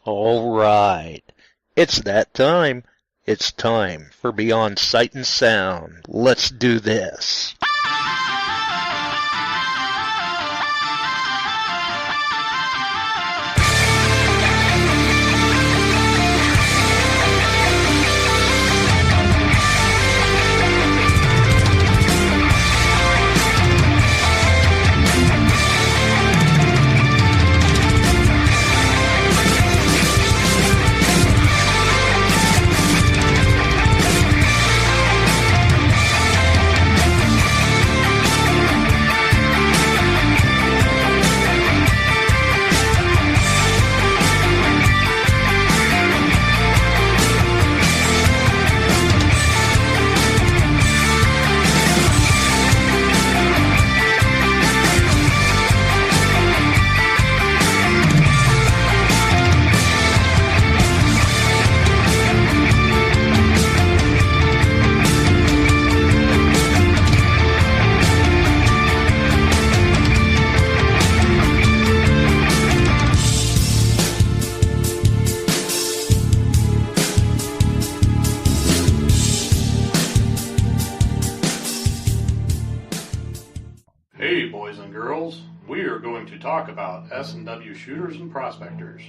All right. It's that time. It's time for Beyond Sight and Sound. Let's do this. Hey boys and girls, we are going to talk about S&W shooters and prospectors.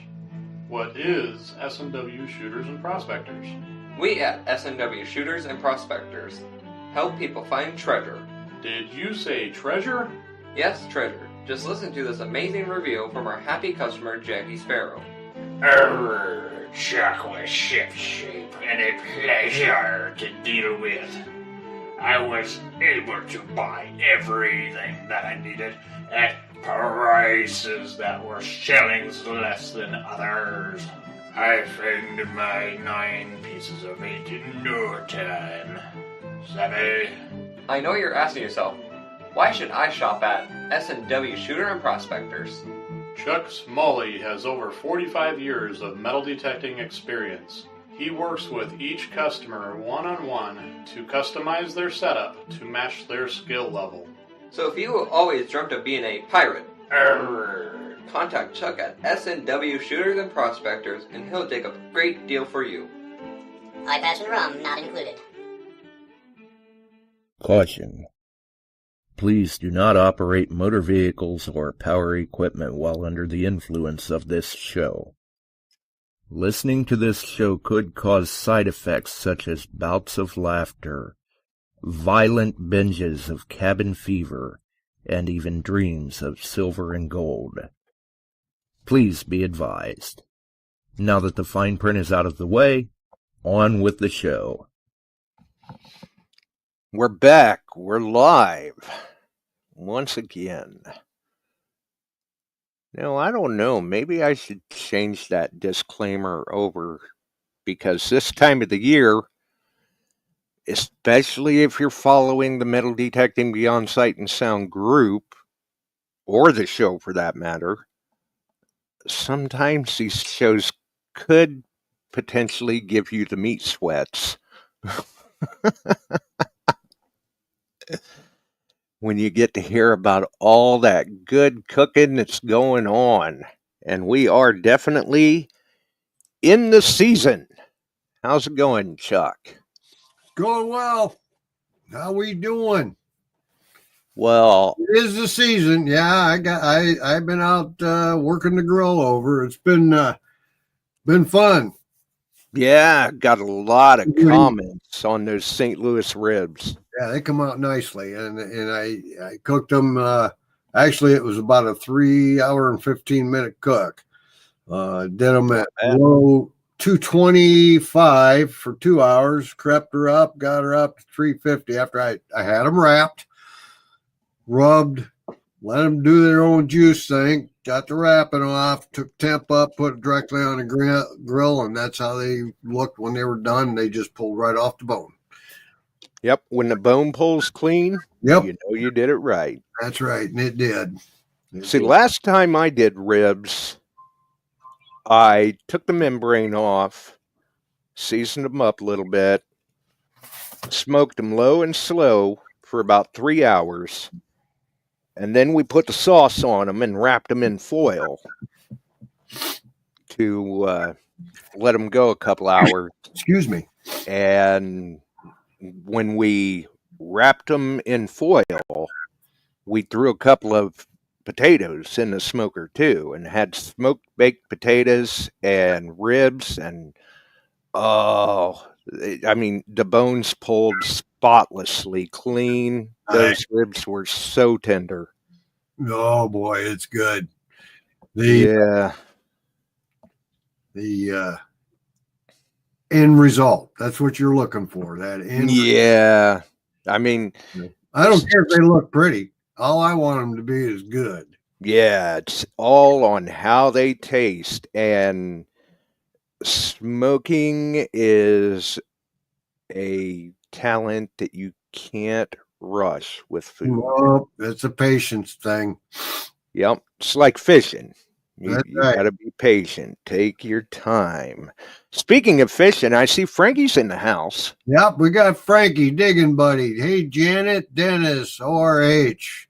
What is S&W shooters and prospectors? We at S&W Shooters and Prospectors help people find treasure. Did you say treasure? Yes, treasure. Just listen to this amazing review from our happy customer, Jackie Sparrow. Chuck was shipshape and a pleasure to deal with. I was able to buy everything that I needed at prices that were shillings less than others. I found my 9 pieces of 8 in no time. Savvy? I know you're asking yourself, why should I shop at S&W Shooter and Prospectors? Chuck Smalley has over 45 years of metal detecting experience. He works with each customer one-on-one to customize their setup to match their skill level. So if you always dreamt of being a pirate, contact Chuck at S&W Shooters and Prospectors and he'll dig up a great deal for you. Eye patch and rum not included. Caution. Please do not operate motor vehicles or power equipment while under the influence of this show. Listening to this show could cause side effects such as bouts of laughter, violent binges of cabin fever, and even dreams of silver and gold. Please be advised. Now that the fine print is out of the way, on with the show. We're back. We're live. Once again. Now, I don't know. Maybe I should change that disclaimer over because this time of the year, especially if you're following the Metal Detecting Beyond Sight and Sound group, or the show for that matter, sometimes these shows could potentially give you the meat sweats. When you get to hear about all that good cooking that's going on. And we are definitely in the season. How's it going, Chuck? Going well. How we doing? Well, it is the season. Yeah, I've been out working the grill over. It's been fun. Yeah, got a lot of comments on those St. Louis ribs. Yeah, they come out nicely, and I cooked them. Actually, it was about a 3-hour and 15-minute cook. Did them at low 225 for 2 hours. Crept her up, got her up to 350 after I had them wrapped, rubbed, let them do their own juice thing. Got the wrapping off, took temp up, put it directly on the grill, and that's how they looked when they were done. They just pulled right off the bone. Yep, when the bone pulls clean, yep, you know you did it right. That's right, and it did. See, last time I did ribs, I took the membrane off, seasoned them up a little bit, smoked them low and slow for about 3 hours, and then we put the sauce on them and wrapped them in foil to let them go a couple hours. Excuse me. And when we wrapped them in foil, we threw a couple of potatoes in the smoker too, and had smoked baked potatoes and ribs, and I mean, the bones pulled spotlessly clean. Those ribs were so tender. Oh boy, it's good. Yeah. The end result. That's what you're looking for. That end. Yeah. I mean, I don't care if they look pretty. All I want them to be is good. yeah, it's all on how they taste. And smoking is a talent that you can't rush with food. Well, it's a patience thing. Yep. It's like fishing. You right. got to be patient. Take your time. Speaking of fishing, I see Frankie's in the house. Yep, we got Frankie, digging buddy. Hey, Janet, Dennis, ORH.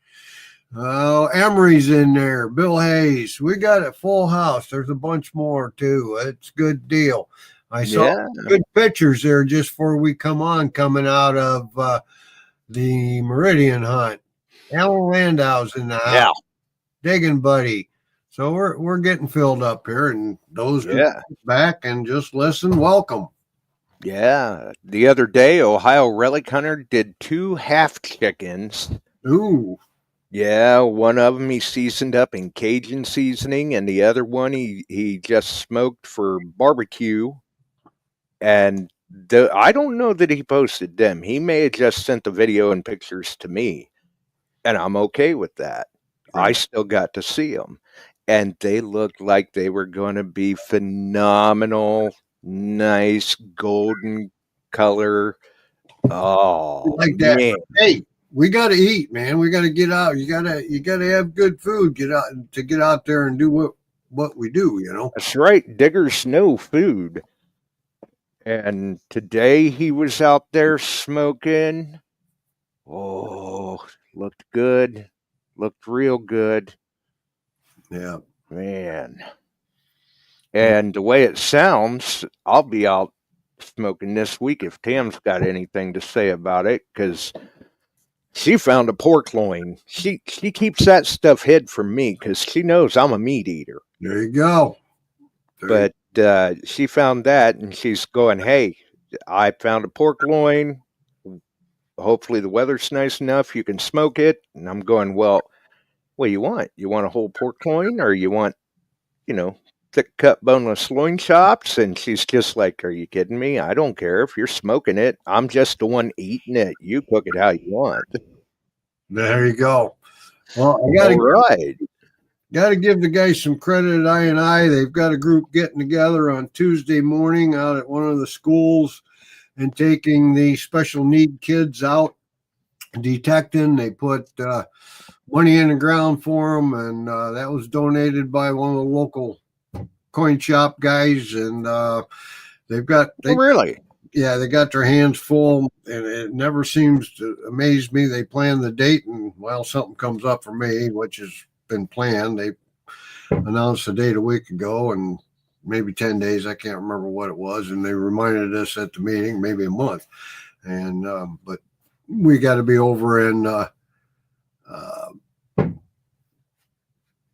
Emery's in there. Bill Hayes. We got a full house. There's a bunch more too. It's a good deal. I saw good pictures there just before we come on, coming out of the Meridian hunt. Alan Landau's in the house. Yeah. Digging buddy. So we're getting filled up here, and those who back and just listen, welcome. Yeah. The other day, Ohio Relic Hunter did 2 half chickens. Ooh. Yeah, one of them he seasoned up in Cajun seasoning, and the other one he just smoked for barbecue. And I don't know that he posted them. He may have just sent the video and pictures to me, and I'm okay with that. Right. I still got to see them, and they looked like they were going to be phenomenal, nice golden color. Oh, like that. Man. Hey, we got to eat, man. We got to get out. You got to have good food. Get out there and do what we do. You know. That's right. Diggers know food. And today he was out there smoking. Oh, looked good. Looked real good. Yeah. Man. And the way it sounds, I'll be out smoking this week if Tam's got anything to say about it, because she found a pork loin. She keeps that stuff hid from me because she knows I'm a meat eater. There you go. But she found that, and she's going, hey, I found a pork loin. Hopefully the weather's nice enough you can smoke it. And I'm going, well, what do you want? You want a whole pork loin, or you want, thick cut boneless loin chops? And she's just like, are you kidding me? I don't care if you're smoking it. I'm just the one eating it. You cook it how you want. There you go. Well, Got to give the guys some credit at I&I. They've got a group getting together on Tuesday morning out at one of the schools and taking the special need kids out detecting. They put money in the ground for them, and that was donated by one of the local coin shop guys. And really? Yeah, they got their hands full, and it never seems to amaze me. They plan the date, and something comes up for me, which has been planned. They announced the date a week ago, and maybe 10 days. I can't remember what it was. And they reminded us at the meeting, maybe a month. And, but we got to be over in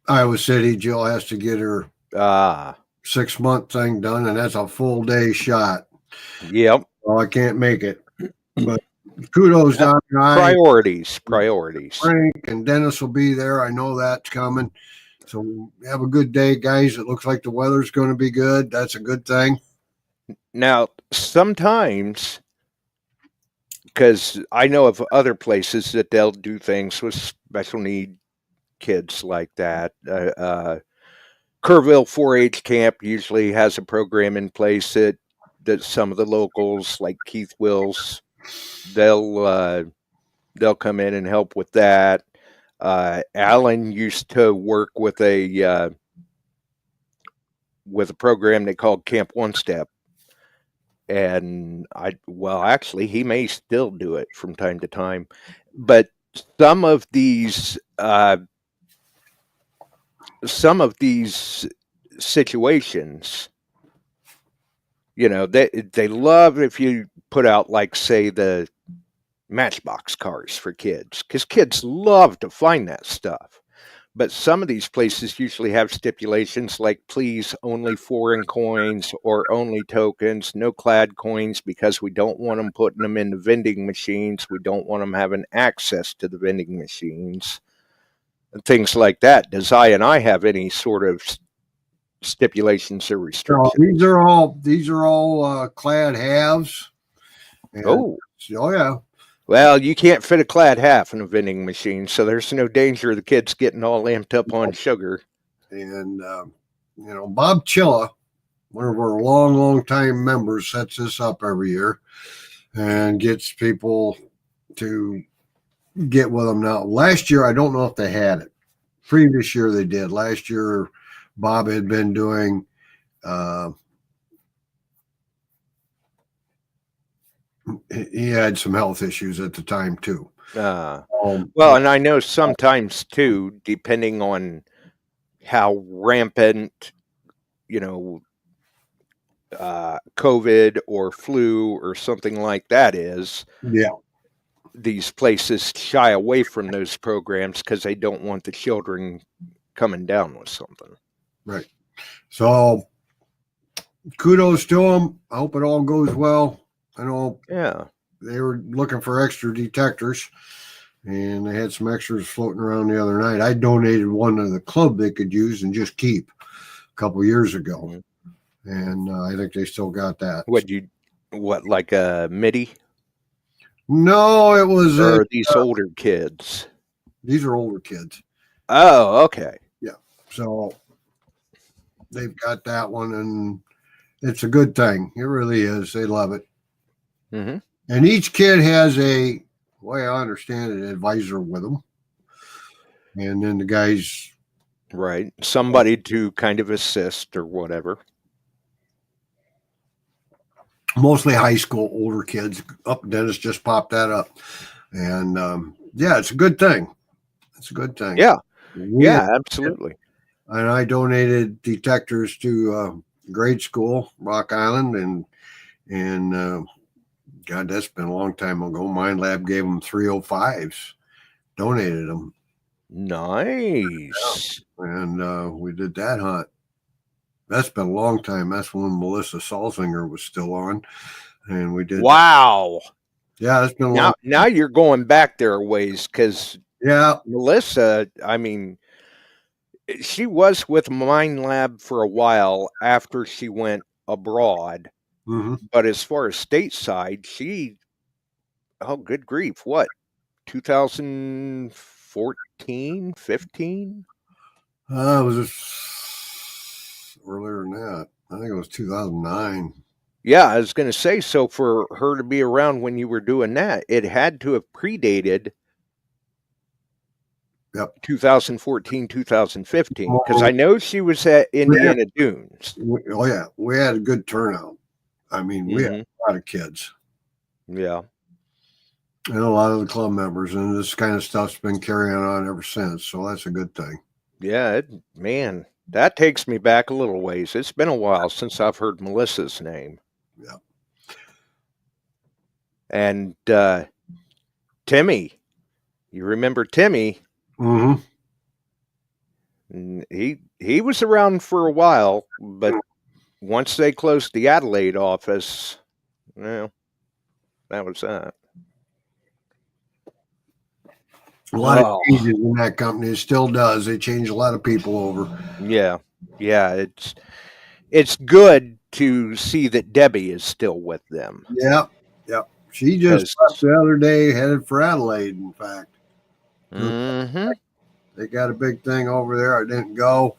Iowa City. Jill has to get her 6-month thing done, and that's a full day shot. Yep. Well, I can't make it, but kudos down there. Priorities. Frank and Dennis will be there. I know that's coming. So have a good day, guys. It looks like the weather's going to be good. That's a good thing. Now, sometimes, because I know of other places that they'll do things with special need kids like that. Kerrville 4-H Camp usually has a program in place that some of the locals, like Keith Wills, they'll come in and help with that. Alan used to work with a program they called Camp One Step, and actually he may still do it from time to time. But some of these situations. You know, they love if you put out, like, say, the Matchbox cars for kids, because kids love to find that stuff. But some of these places usually have stipulations like, please, only foreign coins or only tokens, no clad coins, because we don't want them putting them in the vending machines. We don't want them having access to the vending machines and things like that. Does I have any sort of stipulations or restrictions? No, these are all clad halves. And, Oh yeah. Well, you can't fit a clad half in a vending machine, so there's no danger of the kids getting all amped up on sugar. And, Bob Chilla, one of our long time members, sets this up every year and gets people to get with them. Now, last year, I don't know if they had it. Previous year, they did. Last year, Bob had been doing he had some health issues at the time too. Well, and I know sometimes too, depending on how rampant, COVID or flu or something like that is. Yeah. These places shy away from those programs because they don't want the children coming down with something. Right. So kudos to them. I hope it all goes well. I know they were looking for extra detectors, and they had some extras floating around the other night. I donated one to the club they could use and just keep a couple years ago. And I think they still got that. Like a MIDI? No, it was these older kids. These are older kids. Oh, okay. Yeah. So they've got that one, and it's a good thing. It really is. They love it. Mm-hmm. And each kid has a way I understand it, advisor with them. And then the guys. Right. Somebody to kind of assist or whatever. Mostly high school, older kids. Dennis just popped that up. And it's a good thing. It's a good thing. Yeah. Absolutely. And I donated detectors to grade school, Rock Island, and God, that's been a long time ago. Mind Lab gave them 305s, donated them. Nice. Yeah. And we did that hunt. That's been a long time. That's when Melissa Salzinger was still on, and we did. Wow. Yeah, that's been a long. Now you're going back there a ways, because Melissa, I mean, she was with Mind Lab for a while after she went abroad. Mm-hmm. But as far as stateside, good grief, what, 2014, 15? It was earlier than that. I think it was 2009. Yeah, I was going to say, so for her to be around when you were doing that, it had to have predated 2014, 2015, because I know she was at Indiana Dunes. We had a good turnout. I mean, we had a lot of kids. Yeah. And a lot of the club members, and this kind of stuff's been carrying on ever since, so that's a good thing. Yeah, man, that takes me back a little ways. It's been a while since I've heard Melissa's name. Yeah. And Timmy, you remember Timmy? Mm-hmm. He was around for a while, but once they closed the Adelaide office, that was that. A lot of changes in that company. It still does. They change a lot of people over. Yeah. It's good to see that Debbie is still with them. Yep. She just left the other day, headed for Adelaide, in fact. Mm-hmm. They got a big thing over there. I didn't go.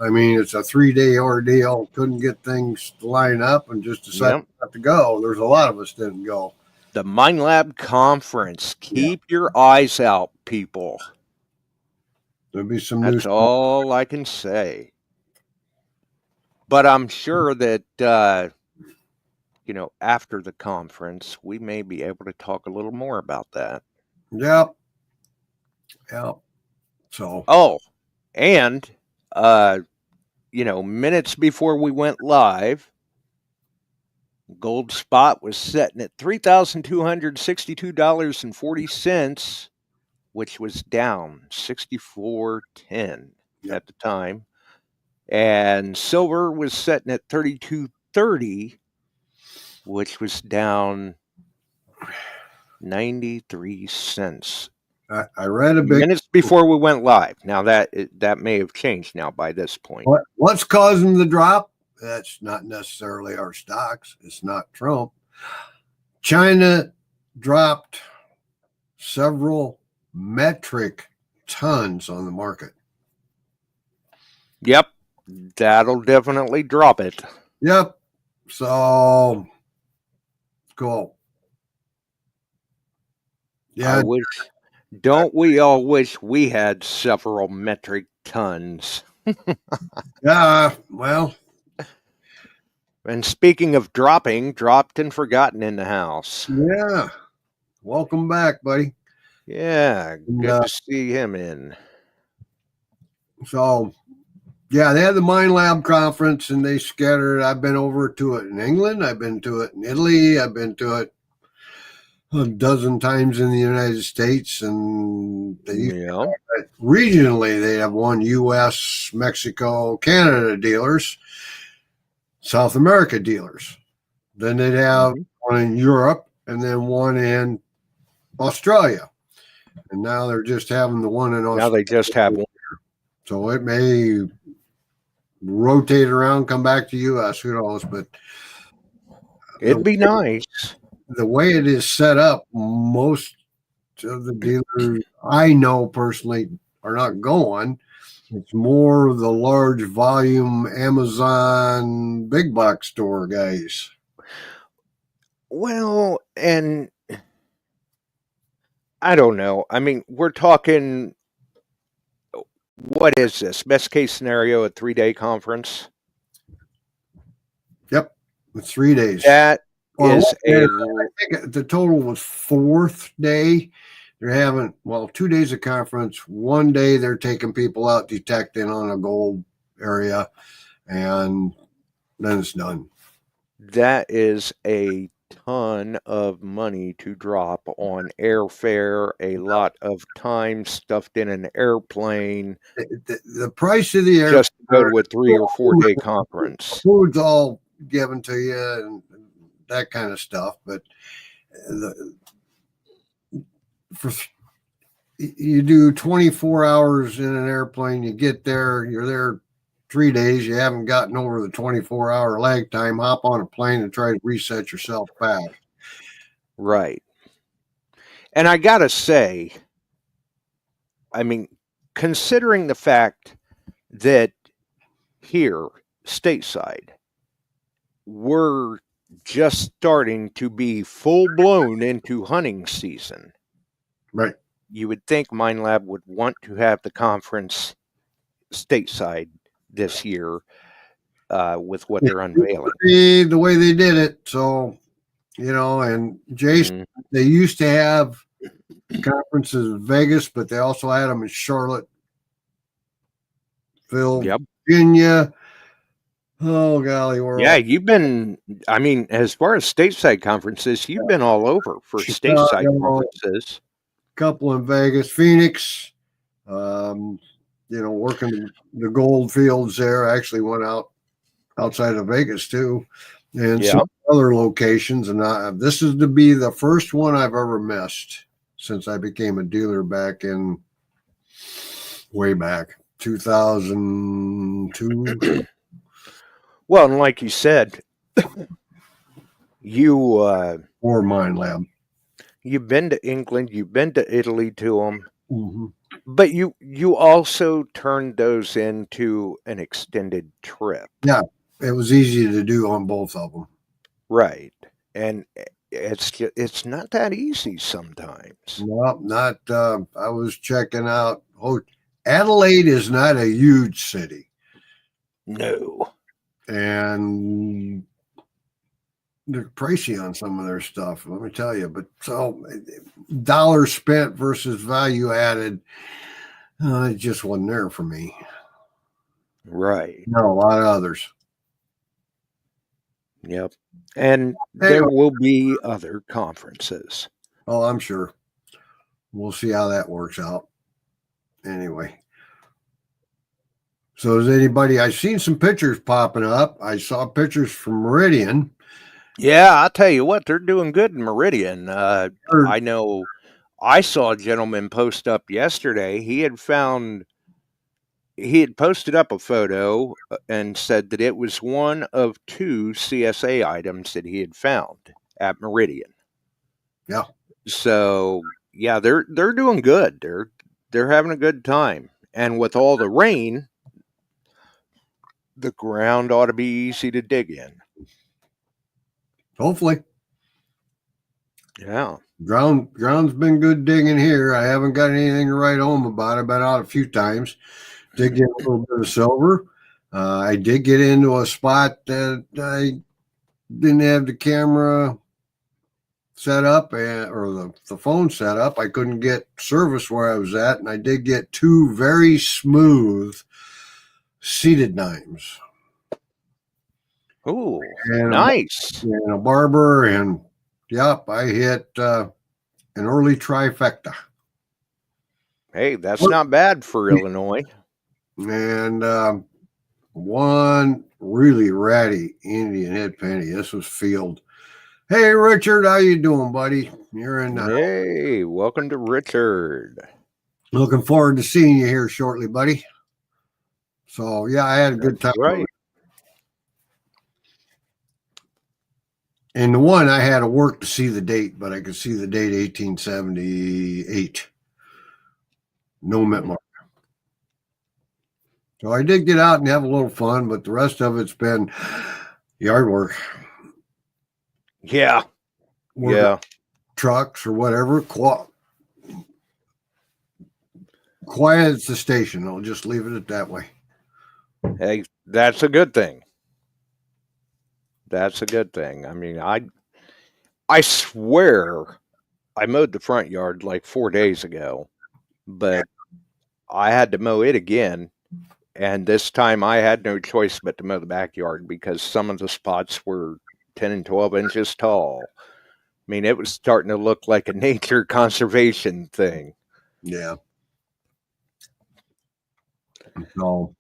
I mean, it's a 3-day ordeal. Couldn't get things to line up and just decided not to go. There's a lot of us didn't go. The Mind Lab conference. Keep your eyes out, people. There'll be some That's all I can say. But I'm sure that, after the conference, we may be able to talk a little more about that. Yep. So. Oh, and, minutes before we went live, gold spot was sitting at $3,262.40, which was down 64.10 at the time. And silver was sitting at 32.30, which was down 93 cents. I read a big minutes before we went live. Now that may have changed now by this point. What's causing the drop? That's not necessarily our stocks. It's not Trump. China dropped several metric tons on the market. Yep. That'll definitely drop it. Yep. So, cool. Yeah. Don't we all wish we had several metric tons? Yeah, well. And speaking of dropped and forgotten in the house. Yeah. Welcome back, buddy. Yeah, good to see him in. So, yeah, they had the Mind Lab conference and they scattered. I've been over to it in England. I've been to it in Italy. I've been to it a dozen times in the United States. And regionally, they have one U.S., Mexico, Canada dealers, South America dealers. Then they'd have one in Europe and then one in Australia. And now they're just having the one in Australia. Now they just have one. So it may rotate around, come back to U.S. Who knows? But it'd be nice. The way it is set up, most of the dealers I know personally are not going. It's more of the large volume Amazon big box store guys. Well, and I don't know. I mean, we're talking, what is this? Best case scenario, a 3-day conference? Yep. It's 3 days. That is I think the total was 4th day. They're having, 2 days of conference. 1 day they're taking people out detecting on a gold area, and then it's done. That is a ton of money to drop on airfare, a lot of time stuffed in an airplane. The price of the airfare, just to go to a 3 or 4 day conference. Food's all given to you and that kind of stuff, but you do 24 hours in an airplane, you get there, you're there 3 days, you haven't gotten over the 24-hour lag time, hop on a plane and try to reset yourself back. Right. And I gotta say, I mean, considering the fact that here, stateside, we're just starting to be full-blown into hunting season. Right. You would think Mind Lab would want to have the conference stateside this year with what they're unveiling. The way they did it. So, and Jason, they used to have conferences in Vegas, but they also had them in Charlotte, Virginia. Oh, golly. Yeah, you've been, I mean, as far as stateside conferences, you've been all over for stateside conferences. A couple in Vegas, Phoenix, working the gold fields there. I actually went outside of Vegas too, and some other locations. And this is to be the first one I've ever missed since I became a dealer way back 2002. Well, and like you said, or Mind Lab. You've been to England, you've been to Italy to them, but you also turned those into an extended trip. Yeah, it was easy to do on both of them. Right, and it's not that easy sometimes. No, not. I was checking out. Adelaide is not a huge city. No. And they're pricey on some of their stuff, let me tell you. But so dollars spent versus value added, it just wasn't there for me. Right. No, a lot of others. Yep. And there will be other conferences. Oh, I'm sure. We'll see how that works out. Anyway. So is anybody, I've seen some pictures popping up. I saw pictures from Meridian. Yeah, I'll tell you what, they're doing good in Meridian. I know I saw a gentleman post up yesterday. He had posted up a photo and said that it was one of 2 CSA items that he had found at Meridian. Yeah. So yeah, they're doing good. They're having a good time. And with all the rain, the ground ought to be easy to dig in. Hopefully. Yeah. Ground's been good digging here. I haven't got anything to write home about. I've been out a few times. Did get a little bit of silver. I did get into a spot that I didn't have the camera set up or the phone set up. I couldn't get service where I was at, and I did get 2 very smooth seated dimes. Oh, nice. And a barber, and yep, I hit an early trifecta. Hey, that's not bad for Illinois. And one really ratty Indian head penny. This was Field. Hey, Richard, how you doing, buddy? You're in. Hey, welcome to Richard. Looking forward to seeing you here shortly, buddy. So yeah, I had a good time. Right. And the one I had to work to see the date, but I could see the date 1878. No mint mark. So I did get out and have a little fun, but the rest of it's been yard work. Yeah. Yeah. Trucks or whatever. Quiet at the station. I'll just leave it at that way. Hey, that's a good thing. That's a good thing. I mean, I swear I mowed the front yard like 4 days ago, but I had to mow it again. And this time I had no choice but to mow the backyard because some of the spots were 10 and 12 inches tall. I mean, it was starting to look like a nature conservation thing. Yeah. So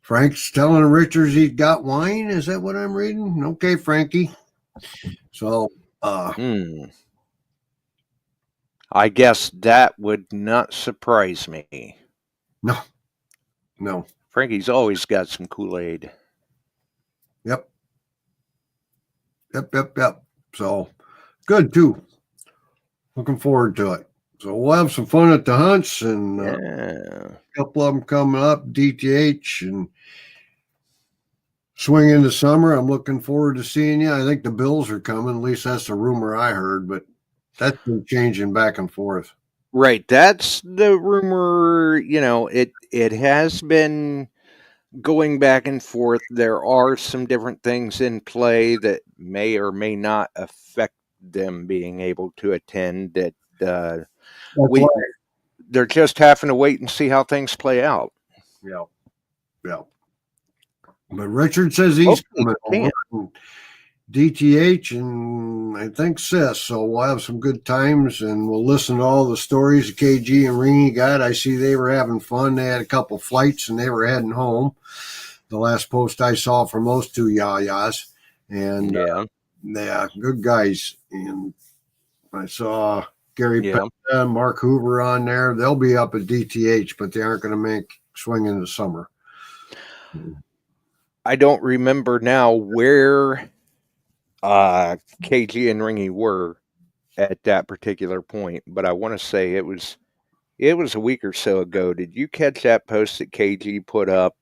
Frank's telling Richards he's got wine. Is that what I'm reading? Okay, Frankie. So I guess that would not surprise me. No. Frankie's always got some Kool-Aid. Yep. So good too. Looking forward to it. So we'll have some fun at the hunts, and a couple of them coming up, DTH and swing into summer. I'm looking forward to seeing you. I think the Bills are coming. At least that's the rumor I heard, but that's been changing back and forth. Right. That's the rumor. You know, it has been going back and forth. There are some different things in play that may or may not affect them being able to attend. That they're just having to wait and see how things play out. Yeah. But Richard says he's coming over. DTH and I think Sis. So we'll have some good times, and we'll listen to all the stories KG and Ringy got. I see they were having fun. They had a couple flights and they were heading home. The last post I saw from those 2 yayas. And yeah, good guys. And I saw Gary Petta and Mark Hoover on there. They'll be up at DTH, but they aren't going to make swing in the summer. I don't remember now where KG and Ringy were at that particular point, but I want to say it was a week or so ago. Did you catch that post that KG put up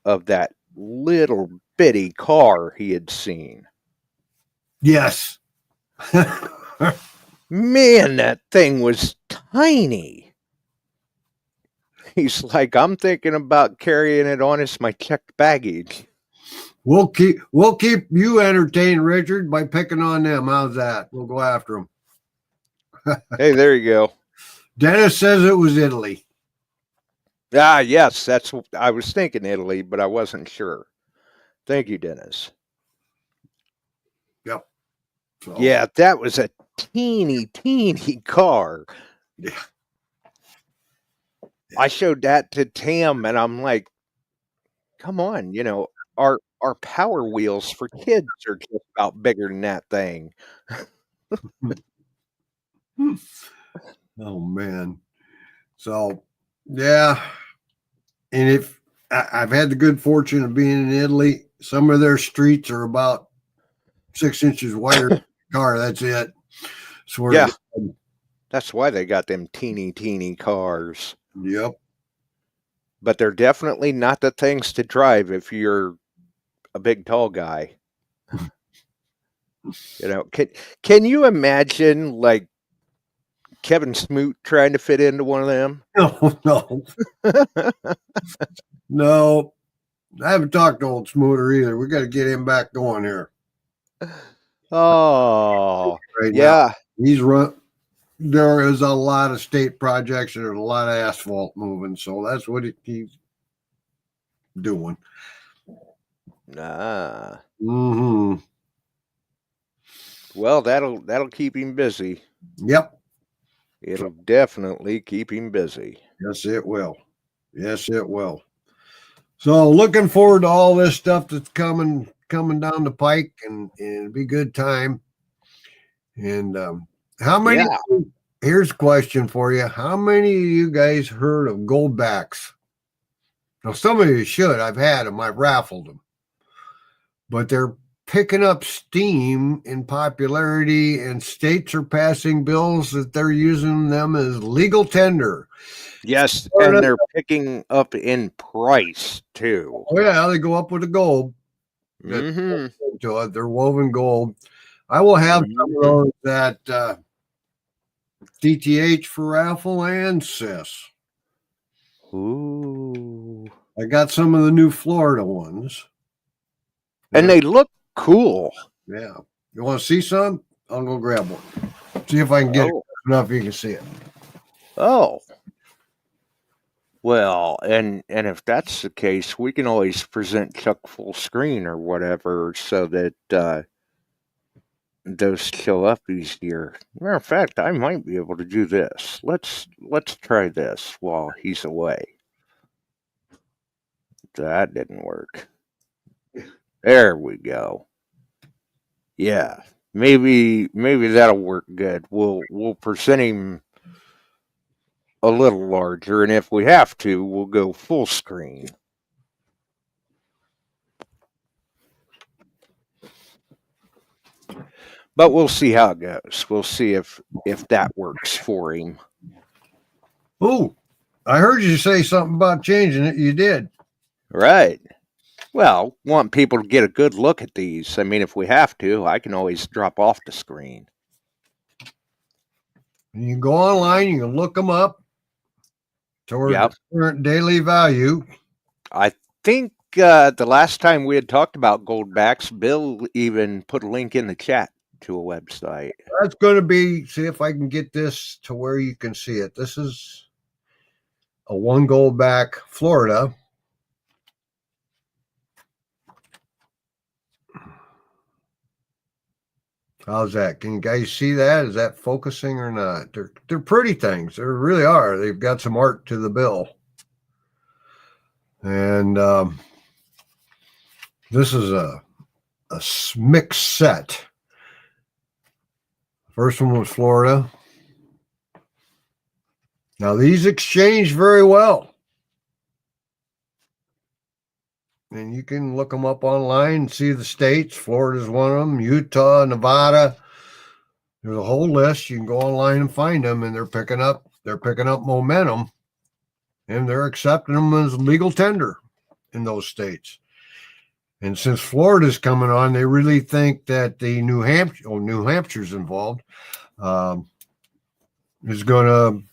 of that little bitty car he had seen? Yes. Man, that thing was tiny. He's like, I'm thinking about carrying it on as my checked baggage. We'll keep you entertained, Richard, by picking on them. How's that? We'll go after them. Hey, there you go. Dennis says it was Italy. Yes, that's I was thinking Italy, but I wasn't sure. Thank you, Dennis. Yep. So, Yeah, that was a teeny car. Yeah. I showed that to Tam, and I'm like, come on, our Power Wheels for kids are just about bigger than that thing. Oh man. So yeah. And if I've had the good fortune of being in Italy, some of their streets are about 6 inches wider than the car. That's it. Swear to Yeah, God. that's why they got them teeny cars. Yep. But they're definitely not the things to drive if you're a big tall guy. Can you imagine like Kevin Smoot trying to fit into one of them? No. No. I haven't talked to old Smooter either. We got to get him back going here Oh, right now. yeah. He's run. There is a lot of state projects and there's a lot of asphalt moving, so that's what he's doing. Ah. Mm-hmm. Well, that'll keep him busy. Yep. It'll definitely keep him busy. Yes, it will. Yes, it will. So looking forward to all this stuff that's coming down the pike, and it'll be a good time. And how many? Yeah. Here's a question for you: how many of you guys heard of goldbacks? Now, some of you should. I've had them. I've raffled them, but they're picking up steam in popularity, and states are passing bills that they're using them as legal tender. Yes, and they're picking up in price too. Oh yeah, they go up with the gold. Mm-hmm. They're woven gold. I will have some of those at DTH for raffle and CIS. Ooh. I got some of the new Florida ones. And they look cool. Yeah. You want to see some? I'll go grab one. See if I can get it enough you can see it. Oh. Well, and if that's the case, we can always present Chuck full screen or whatever so that those show up easier. Matter of fact, I might be able to do this. Let's try this while he's away. That didn't work. There we go. Yeah. Maybe that'll work good. We'll present him a little larger, and if we have to, we'll go full screen. But we'll see how it goes. We'll see if that works for him. Oh, I heard you say something about changing it. You did. Right. Well, want people to get a good look at these. I mean, if we have to, I can always drop off the screen. You can go online, you can look them up toward the current daily value. I think the last time we had talked about goldbacks, Bill even put a link in the chat to a website. That's going to be, see if I can get this to where you can see it. This is a one goldback Florida. How's that? Can you guys see that? Is that focusing or not? They're pretty things. They really are. They've got some art to the bill. And this is a mixed set. First one was Florida. Now these exchange very well. And you can look them up online and see the states. Florida's one of them. Utah, Nevada. There's a whole list. You can go online and find them, and they're picking up momentum, and they're accepting them as legal tender in those states. And since Florida's coming on, they really think that the New Hampshire's involved, is going to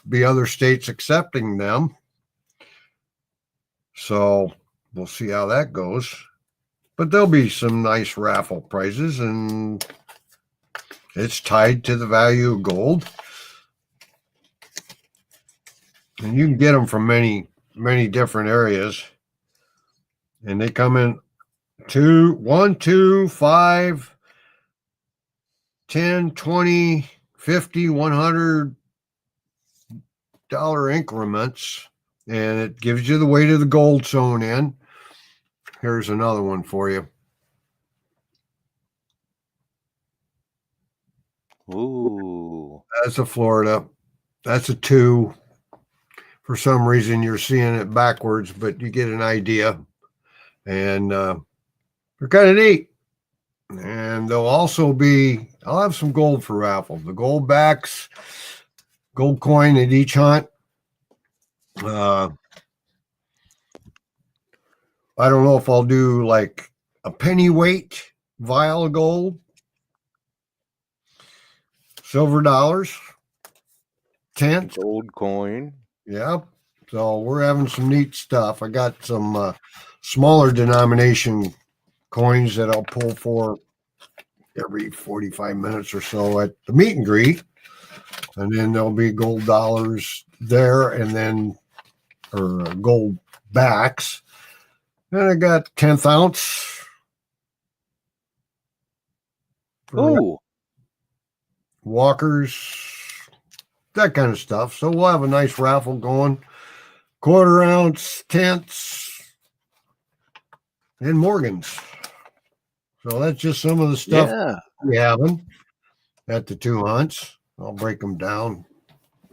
be other states accepting them. So we'll see how that goes. But there'll be some nice raffle prizes, and it's tied to the value of gold. And you can get them from many different areas. And they come in 1, 2, 5, 10, 20, 50, $100 increments. And it gives you the weight of the gold sewn in. Here's another one for you. Ooh. That's a Florida. That's a 2. For some reason, you're seeing it backwards, but you get an idea. And they're kind of neat. And there'll also be, I'll have some gold for raffle. The gold backs, gold coin at each hunt. I don't know if I'll do like a penny weight vial of gold, silver dollars, tents, Gold coin. yeah. So we're having some neat stuff. I got some smaller denomination coins that I'll pull for every 45 minutes or so at the meet and greet. And then there'll be gold dollars there and then, or gold backs. And I got 10th ounce. Ooh. Walkers, that kind of stuff. So we'll have a nice raffle going. 1/4 ounce tents and Morgans. So that's just some of the stuff we having at the 2 hunts. I'll break them down,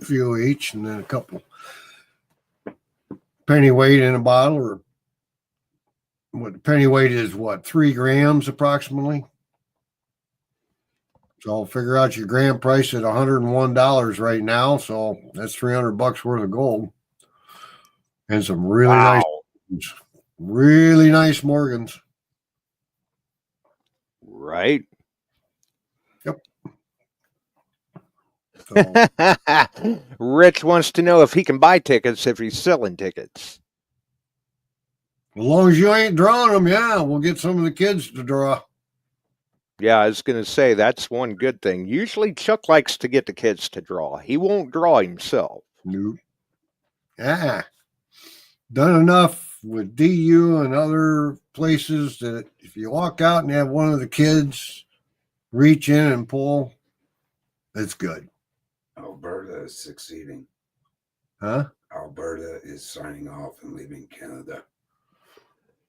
a few each, and then a couple penny weight in a bottle, or what penny weight is, what, 3 grams approximately. So I'll figure out your gram price at $101 right now. So that's $300 worth of gold. And some really nice Morgans. Right. Yep. So, Rich wants to know if he can buy tickets if he's selling tickets. as long as you ain't drawing them, yeah, we'll get some of the kids to draw. Yeah, I was going to say that's one good thing. Usually Chuck likes to get the kids to draw. He won't draw himself. Nope. Done enough with DU and other places that if you walk out and have one of the kids reach in and pull, it's good. Alberta is succeeding. Huh? Alberta is signing off and leaving Canada.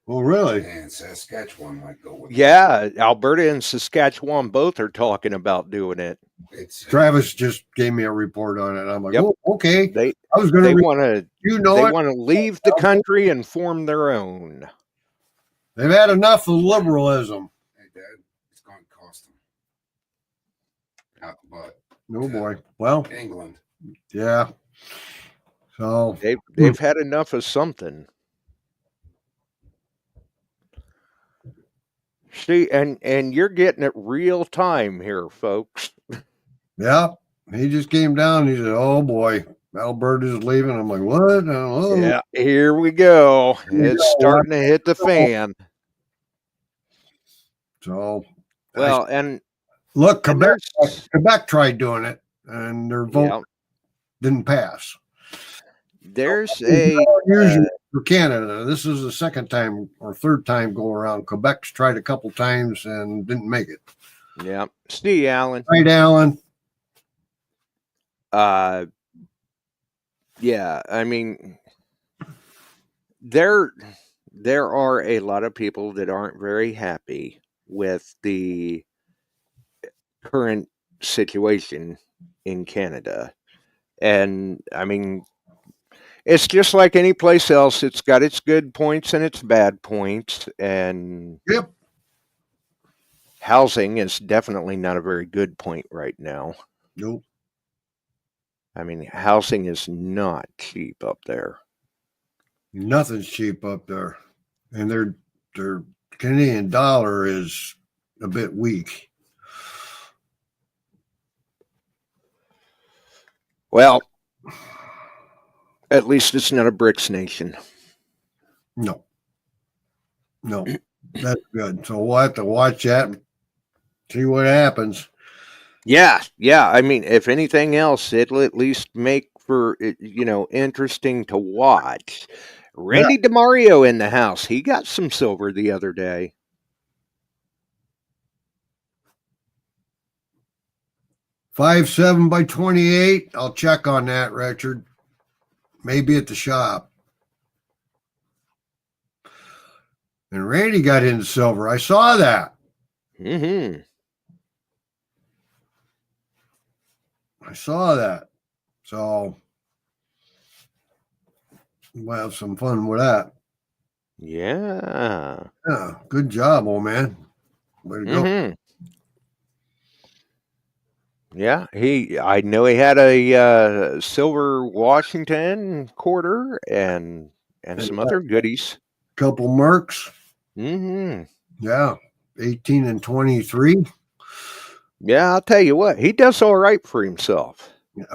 Well, really? And Saskatchewan might go with Yeah, Alberta and Saskatchewan both are talking about doing it. It's Travis just gave me a report on it. I'm like, Yep. oh, okay. They I was going they to, want to you know, they it. want to leave the country and form their own. They've had enough of liberalism. Hey, Dad, it's going to cost them. Out the butt. No boy. Well, England. yeah. So They've had enough of something. See, and you're getting it real time here, folks. yeah, he just came down. He said, "Oh boy, Alberta's leaving." I'm like, "What?" Oh, Yeah, here we go. It's starting to hit the fan. So, Well, and look, and Quebec tried doing it, and their vote didn't pass. There's a usually for Canada. This is the second time or third time go around. Quebec's tried a couple times and didn't make it. Yeah, Steve Allen. Right, Alan. Yeah, I mean, there are a lot of people that aren't very happy with the current situation in Canada. And I mean, it's just like any place else. It's got its good points and its bad points. And Yep. Housing is definitely not a very good point right now. Nope. I mean, housing is not cheap up there. Nothing's cheap up there. And their Canadian dollar is a bit weak. Well, at least it's not a BRICS nation. No, that's good. So we'll have to watch that and see what happens. Yeah. I mean, if anything else, it'll at least make for interesting to watch. Randy DeMario in the house. He got some silver the other day. $5.7 by 28. I'll check on that, Richard. Maybe at the shop. And Randy got into silver. I saw that. Mm-hmm. I saw that. So we'll have some fun with that. Yeah. Yeah. Good job, old man. Way to go. Mm-hmm. Yeah, I know he had a silver Washington quarter and some other goodies. Couple Mercs. Mm-hmm. Yeah. 18 and 23. Yeah, I'll tell you what, he does all right for himself. Yeah.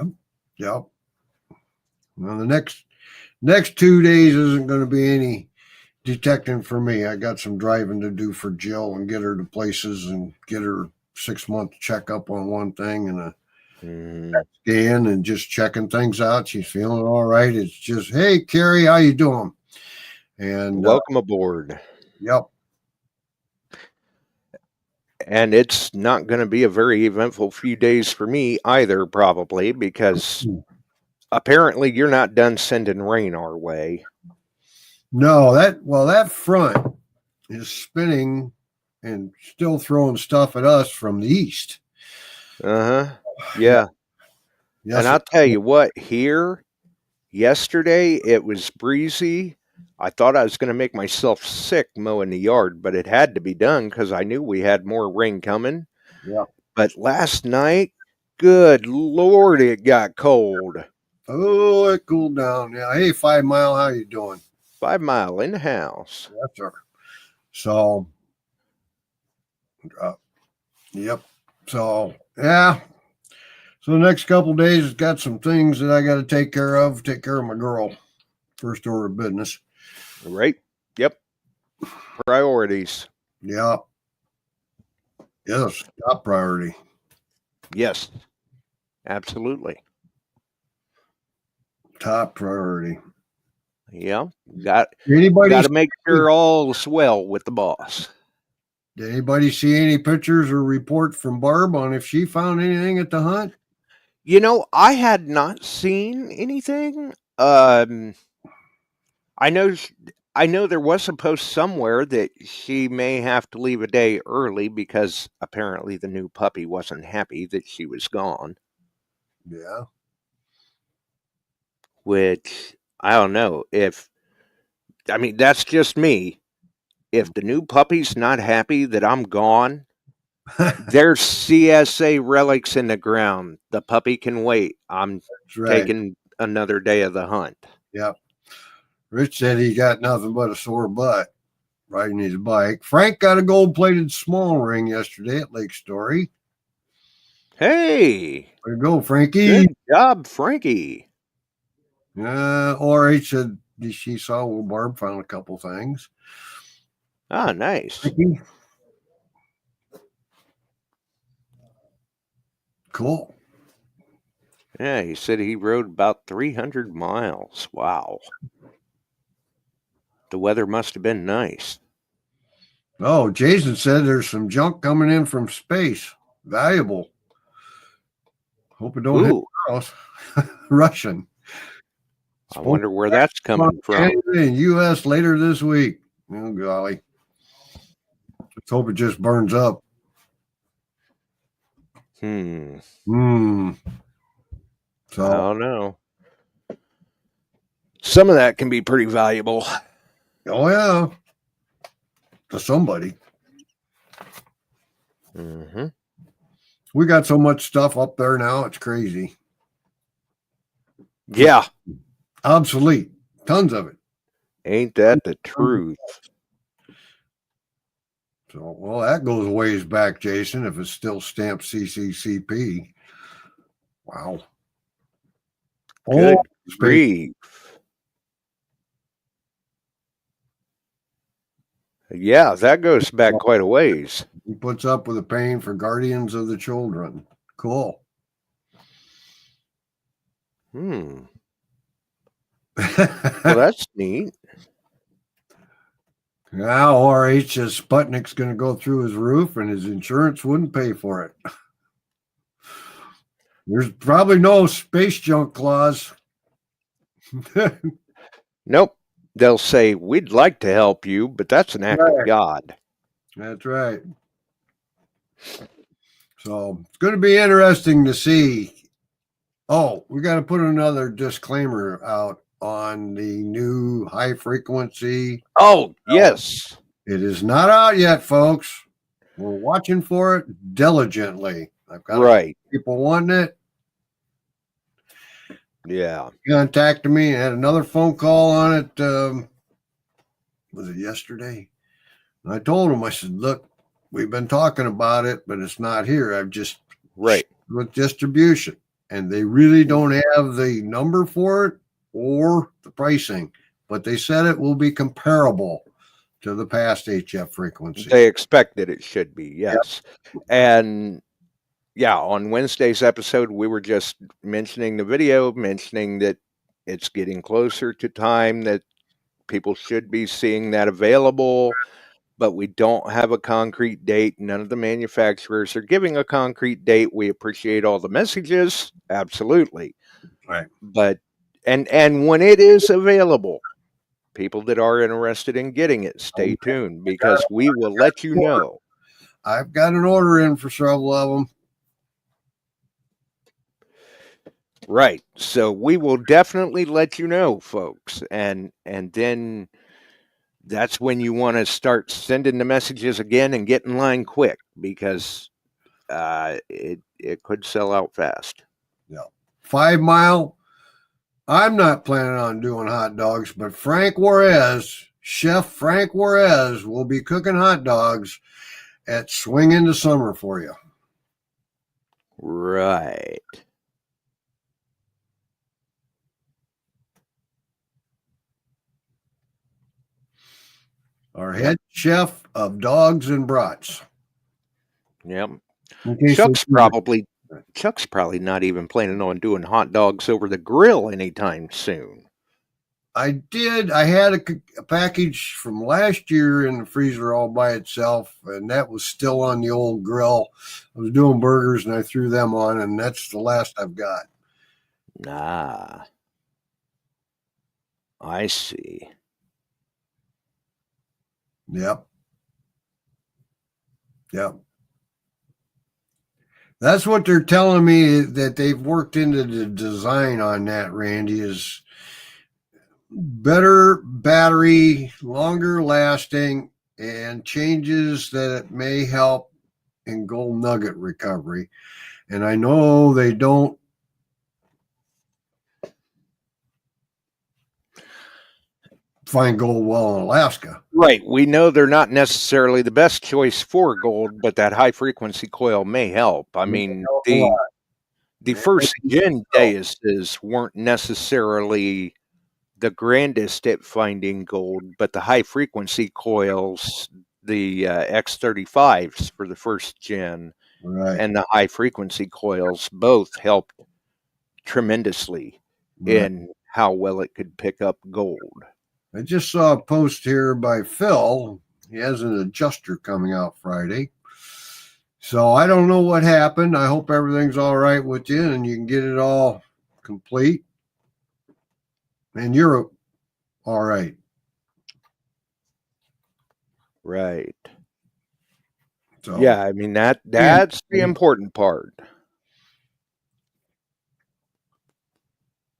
Yep. Well, the next 2 days isn't going to be any detecting for me. I got some driving to do for Jill and get her to places and get her 6-month checkup on one thing and a scan and just checking things out. She's feeling all right. It's just, hey, Carrie, how you doing? And welcome aboard. Yep. And it's not going to be a very eventful few days for me either, probably, because apparently you're not done sending rain our way. No, that front is spinning and still throwing stuff at us from the east. Uh-huh. Yeah. Yes, and I'll tell you what, here, yesterday, it was breezy. I thought I was going to make myself sick mowing the yard, but it had to be done because I knew we had more rain coming. Yeah. But last night, good Lord, it got cold. Oh, it cooled down. Yeah. Hey, 5 Mile, how you doing? 5 Mile in the house. Yes, sir. So, yep. So, yeah. So the next couple of days has got some things that I got to take care of. Take care of my girl. First order of business. Right. Yep. Priorities. Yeah. Yes. Top priority. Yes. Absolutely. Top priority. Yeah. Got anybody got to make sure all's well with the boss. Did anybody see any pictures or report from Barb on if she found anything at the hunt? You know, I had not seen anything. I know there was a post somewhere that she may have to leave a day early because apparently the new puppy wasn't happy that she was gone. Yeah. Which, I don't know. That's just me. If the new puppy's not happy that I'm gone, there's CSA relics in the ground. The puppy can wait. I'm taking another day of the hunt. Yep. Rich said he got nothing but a sore butt riding his bike. Frank got a gold-plated small ring yesterday at Lake Story. Hey. There you go, Frankie. Good job, Frankie. Or he said she saw where Barb found a couple things. Ah, nice. Frankie. Cool. Yeah, he said he rode about 300 miles. Wow. The weather must have been nice. Oh, Jason said there's some junk coming in from space. Valuable. Hope it don't hit us. Russian. I wonder where that's coming from. In U.S. later this week. Oh, golly. Let's hope it just burns up. So, I don't know. Some of that can be pretty valuable. Oh, yeah. To somebody. We got so much stuff up there now, it's crazy. Yeah. Obsolete. Tons of it. Ain't that the truth? So, well, that goes a ways back, Jason, if it's still stamped CCCP. Wow. Good grief. Yeah, that goes back quite a ways. He puts up with the pain for guardians of the children. Cool. Well, that's neat. Now RH says Sputnik's going to go through his roof and his insurance wouldn't pay for it. There's probably no space junk clause. Nope. They'll say, we'd like to help you, but that's an act of God. That's right. So it's going to be interesting to see. Oh, we got to put another disclaimer out on the new high frequency. Oh, yes. It is not out yet, folks. We're watching for it diligently. I've got people wanting it. Yeah. Contacted me and had another phone call on it. Was it yesterday? And I told him, I said, look, we've been talking about it, but it's not here. I've just with distribution, and they really don't have the number for it or the pricing, but they said it will be comparable to the past HF frequency. They expect that it should be, yes. Yep. And yeah, on Wednesday's episode, we were just mentioning the video, mentioning that it's getting closer to time that people should be seeing that available, but we don't have a concrete date. None of the manufacturers are giving a concrete date. We appreciate all the messages, absolutely. Right. But and when it is available, people that are interested in getting it, stay tuned, because we will let you know. I've got an order in for several of them. Right. So we will definitely let you know, folks. And then that's when you want to start sending the messages again and get in line quick, because it could sell out fast. Yeah. 5 Mile. I'm not planning on doing hot dogs, but Chef Frank Juarez will be cooking hot dogs at Swing into Summer for you. Right. Our head chef of dogs and brats. Yep. Chuck's probably not even planning on doing hot dogs over the grill anytime soon. I had a package from last year in the freezer all by itself, and that was still on the old grill. I was doing burgers and I threw them on, and that's the last I've got. Ah, I see. Yep. That's what they're telling me that they've worked into the design on that, Randy, is better battery, longer lasting, and changes that may help in gold nugget recovery. And I know they don't find gold well in Alaska. Right. We know they're not necessarily the best choice for gold, but that high frequency coil may help. I mean, the first gen deices weren't necessarily the grandest at finding gold, but the high frequency coils, the X35s for the first gen, and the high frequency coils both helped tremendously in how well it could pick up gold. I just saw a post here by Phil. He has an adjuster coming out Friday. So I don't know what happened. I hope everything's all right with you and you can get it all complete. And you're all right. Right. So, yeah, I mean, that's the important part.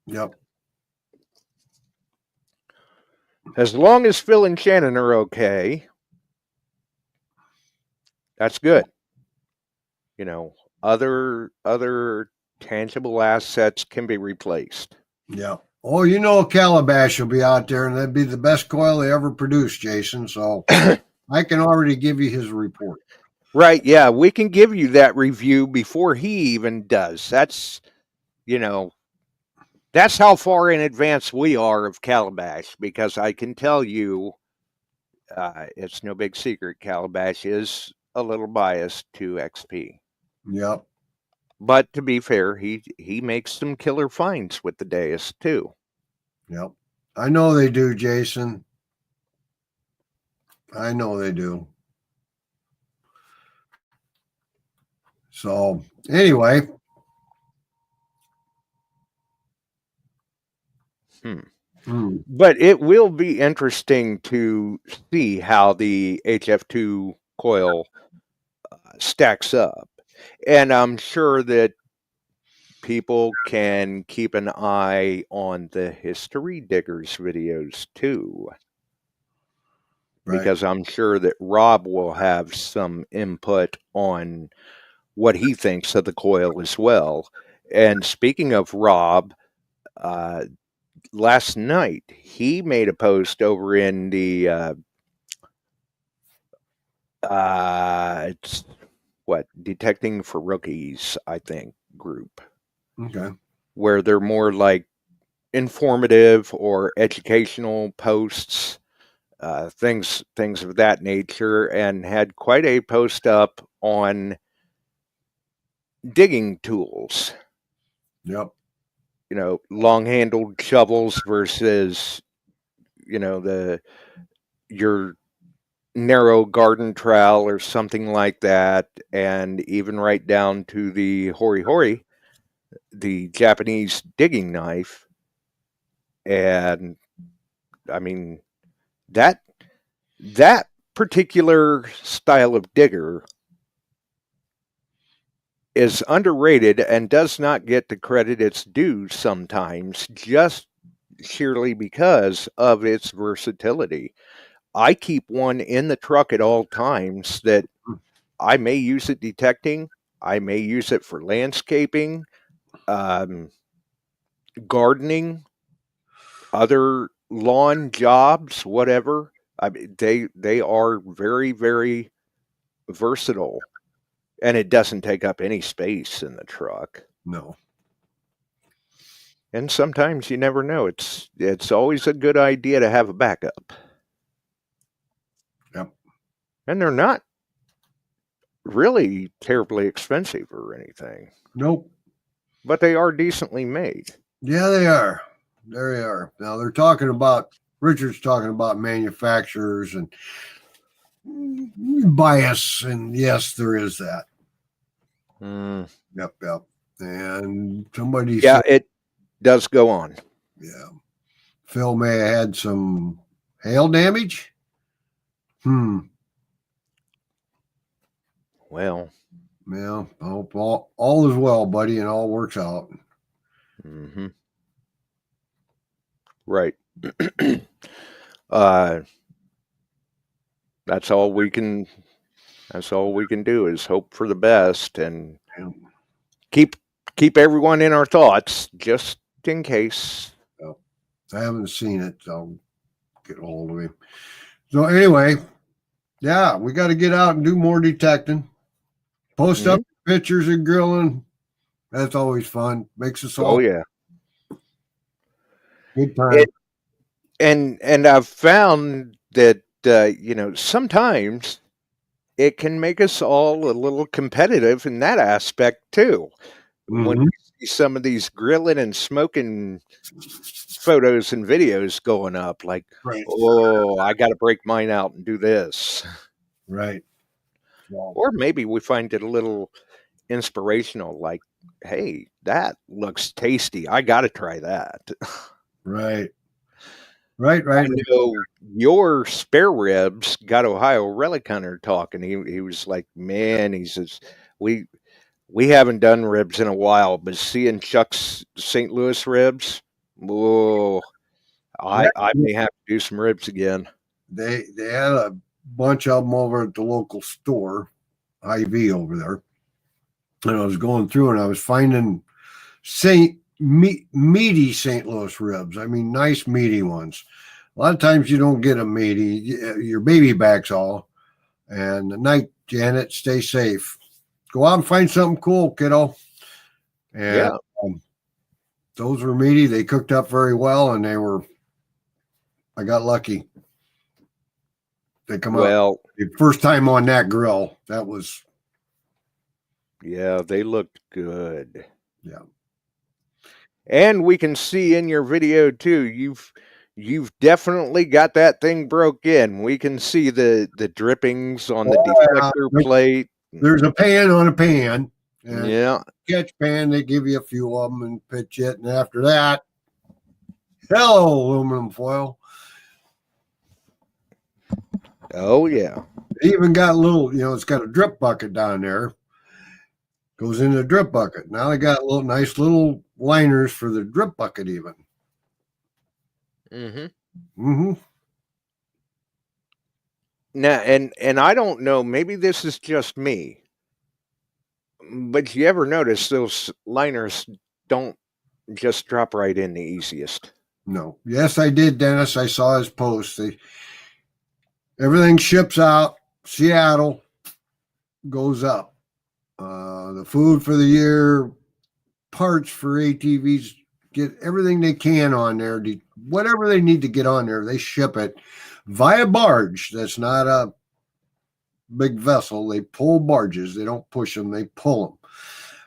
Yep. As long as Phil and Shannon are okay, that's good. You know, other tangible assets can be replaced. Yeah. Oh, you know, Calabash will be out there, and that'd be the best coil they ever produced, Jason. So I can already give you his report. Right. Yeah, we can give you that review before he even does. That's, you know, that's how far in advance we are of Calabash, because I can tell you, it's no big secret, Calabash is a little biased to XP. Yep. But to be fair, he makes some killer finds with the Deus too. Yep. I know they do, Jason. I know they do. So anyway. But it will be interesting to see how the HF2 coil stacks up. And I'm sure that people can keep an eye on the History Diggers videos too. Right. Because I'm sure that Rob will have some input on what he thinks of the coil as well. And speaking of Rob, last night he made a post over in the it's what, Detecting for Rookies, I think, group. Okay. Where they're more like informative or educational posts, things of that nature, and had quite a post up on digging tools. Yep. You know, long-handled shovels versus, you know, your narrow garden trowel or something like that, and even right down to the hori hori, the Japanese digging knife. And I mean, that particular style of digger is underrated and does not get the credit it's due sometimes, just sheerly because of its versatility. I keep one in the truck at all times that I may use it detecting, I may use it for landscaping, gardening, other lawn jobs, whatever. I mean, they are very, very versatile, and it doesn't take up any space in the truck. No. And sometimes you never know. It's always a good idea to have a backup. Yep. And they're not really terribly expensive or anything. Nope. But they are decently made. Yeah, they are. There they are. Now they're talking about, Richard's talking about manufacturers and bias, and yes, there is that. Yep. And somebody said, it does go on. Yeah. Phil may have had some hail damage. Well. Yeah. Hope all is well, buddy, and all works out. Mm-hmm. Right. That's all we can do is hope for the best and keep everyone in our thoughts just in case. Well, I haven't seen it, so I'll get a hold of him. So anyway, yeah, we got to get out and do more detecting. Post up pictures and grilling. That's always fun. Makes us all. Oh yeah. Good time. And I've found that sometimes it can make us all a little competitive in that aspect too. When we see some of these grilling and smoking photos and videos going up, like, oh, I got to break mine out and do this. Right. Or maybe we find it a little inspirational, like, hey, that looks tasty. I got to try that. Right. I know your spare ribs got Ohio Relic Hunter talking. He was like, man, he says, we haven't done ribs in a while, but seeing Chuck's St. Louis ribs, whoa, I may have to do some ribs again. They had a bunch of them over at the local store, IV over there. And I was going through and I was finding meaty St. Louis ribs. I mean, nice meaty ones. A lot of times you don't get them meaty. Your baby back's all. And at night, Janet, stay safe. Go out and find something cool, kiddo. And those were meaty. They cooked up very well, and I got lucky. They come out the first time on that grill. That was Yeah, they looked good. Yeah. And we can see in your video too, you've definitely got that thing broke in. We can see the drippings on the deflector plate. There's a pan on a pan. And Yeah. catch pan, they give you a few of them and pitch it. And after that, hello, aluminum foil. Oh, yeah. They even got a little, it's got a drip bucket down there. Goes in the drip bucket. Now they got nice little liners for the drip bucket even. Mm-hmm. Mm-hmm. Now, and I don't know, maybe this is just me, but you ever notice those liners don't just drop right in the easiest? No. Yes, I did, Dennis. I saw his post. Everything ships out. Seattle goes up. The food for the year, parts for ATVs, get everything they can on there. Whatever they need to get on there, they ship it via barge. That's not a big vessel. They pull barges. They don't push them. They pull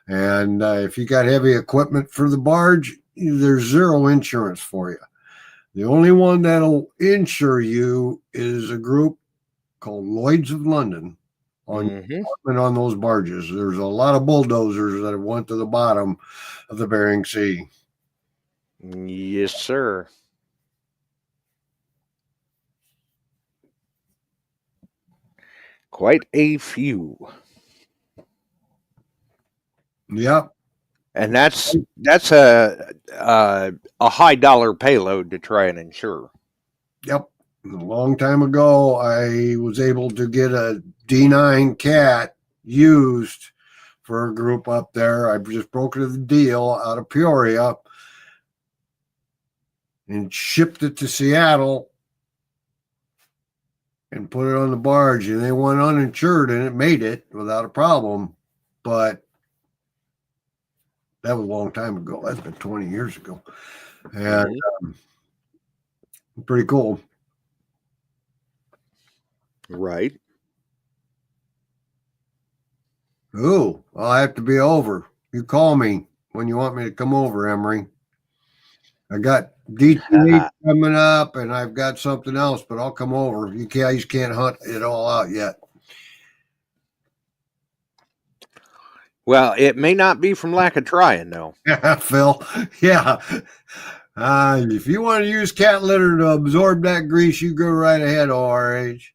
them. And if you got heavy equipment for the barge, there's zero insurance for you. The only one that'll insure you is a group called Lloyd's of London on those barges. There's a lot of bulldozers that have went to the bottom of the Bering Sea. Yes, sir. Quite a few. Yep. And that's a high dollar payload to try and insure. Yep. A long time ago, I was able to get a D9 Cat used for a group up there. I just brokered the deal out of Peoria and shipped it to Seattle and put it on the barge. And they went uninsured and it made it without a problem. But that was a long time ago. That's been 20 years ago. And pretty cool. Right. Oh, I'll have to be over. You call me when you want me to come over, Emery. I got DTA coming up and I've got something else, but I'll come over. You guys can't hunt it all out yet. Well, it may not be from lack of trying, though. Yeah, Phil. Yeah. If you want to use cat litter to absorb that grease, you go right ahead, ORH.